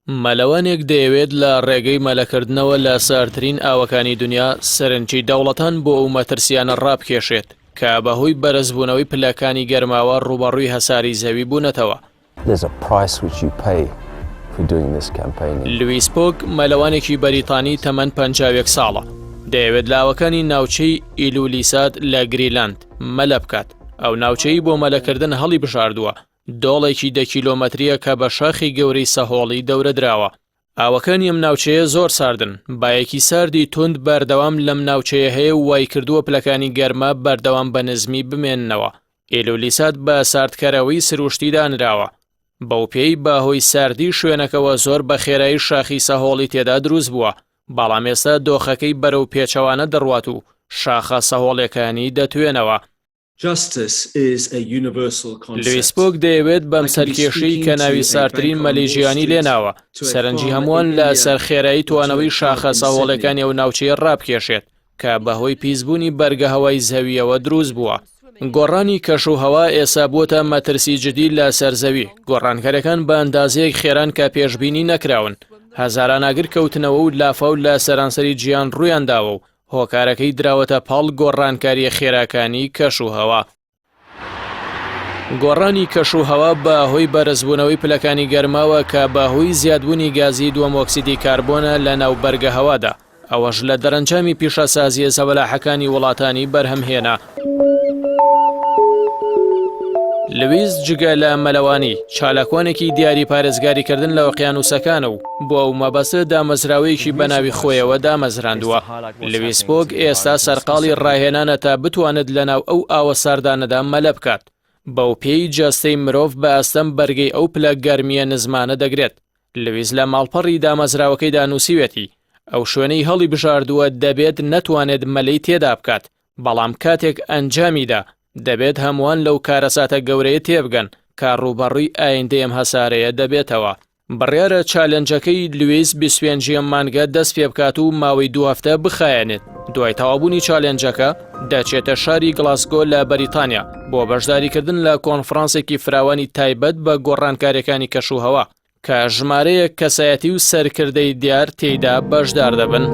مەلەوانێک دەیەوێت لە ڕێگەی مەلەکردنەوە لە ساردترین ئاوەکانی دنیا سەرنجی دەوڵەتان بۆ ئەو مەترسیانە ڕابکێشێت کە بەهۆی بەرزبوونەوەی پلەکانی گەرماوە ڕوبەڕووی هەساری زەوی بوونەتەوە. لویس پۆگ مەلەوانێکی بەریتانی تەمەن 51 ساڵە. دەیەوێت لاوەکانی ناوچەی ئیلولیسات لە گریلاند مەلە بکات. ئەو ناوچەی بۆ مەلەکردن هەڵی بژاردووە. دۆڵێکی 10 کیلۆمەتریە کە بە شاخی گەورەی سەهۆڵی دەورە درراوە. ئاوەکانی ئەم ناوچەیە زۆر ساردن. بایەکی ساردی تند بەردەوام لەم ناوچەیە هەیە و وای کردووە پلەکانی گەرمە بەردەوام بە نزمی بمێننەوە. ئیلولیسات بە ساردکەرەوەی سروشتی دانراوە. بەو پێی باهۆی ساردی شوێنەکەوە زۆر بە خێرایی شاخی سەهۆڵی تێدا دروست بووە. بەڵام ئێستا دۆخەکەی بەرەو پێچەوانە دەڕوات و شاخە سەهۆڵەکانی دەتوێنەوە. لویس پۆگ دەیەوێت بەم سەرکێشەی کە ناوی ساردترین مەلەیژیانی لێناوە سەرنجی هەمووان لە سەرخێرایی توانەوەی شاخە سەهۆڵەکانی ئەو ناوچەیە ڕابکێشێت کە بەهۆی پیسبوونی بەرگە هەوای زەویەوە دروست بووە. گۆڕانی کەشوهەوا ئێستا بووە مەترسی جدی لە سەرزەوی. گۆڕانکاریەکان بە ئەندازەیەک خێران کە پێشبینی نەکراون. هەزاران ئاگر کەوتنەوە و لافاو لە سەرانسەری گیان ڕوویانداوە و هۆکارەکەی دراوەتە پاڵ گۆڕانکاریە خێراکانی کەشوهەوا. گۆڕانی کەشوهەوا بەهۆی بەرزبوونەوەی پلەکانی گەرماوە کە بەهۆی زیادبوونی گازی دووەم ئۆکسیدی کاربۆنە لە ناو بەرگە هەوادا. ئەوەش لە دەرەنجامی پیشەسازیە سەوەلاحەکانی وڵاتانی بەرهەمهێنا. لویس جگە لە مەلەوانی چالاکوانێکی دیاری پارێزگاریکردن لە ئۆقیانوسەکانە و بۆ ئەو مەبەستە دامەزراوەیەکی بەناوی خۆیەوە دامەزراندووە. لویس پۆگ ئێستا سەرقاڵی ڕاهێنانە تا بتوانێت لەناو ئەو ئاوە ساردانەدا مەلە بکات. بەو پێی جەستەی مرۆڤ بە ئەستەم بەرگەی ئەو پلە گەرمیە نزمانە دەگرێت. لویس لە ماڵپەڕی دامەزراوەکەیدا نووسیوێتی ئەو شوێنەی هەڵی بژاردووە دەبێت نەتوانێت مەلەی تێدا بکات، بەڵام کاتێک ئەنجامیدا دەبێت هەمووان لەو کارەساتە گەورەیە تێبگەن کە ڕوبەڕووی ئایندەی ئەم هەسارەیە دەبێتەوە. بڕیارە چالەنجەکەی لویس 25 مانگە دەست پێ بکات و ماوەی 2 هەفتە بخایەنێت. دوای تەوابوونی چالەنجەکە دەچێتە شاری گڵاسگۆ لە بەریتانیا بۆ بەشداریکردن لە کۆنفرانسێکی فراوانی تایبەت بە گۆڕانکاریەکانی کەشوهەوا کە ژمارەیەک کەسایەتی و سەرکردەی دیار تێیدا بەشدار دەبن.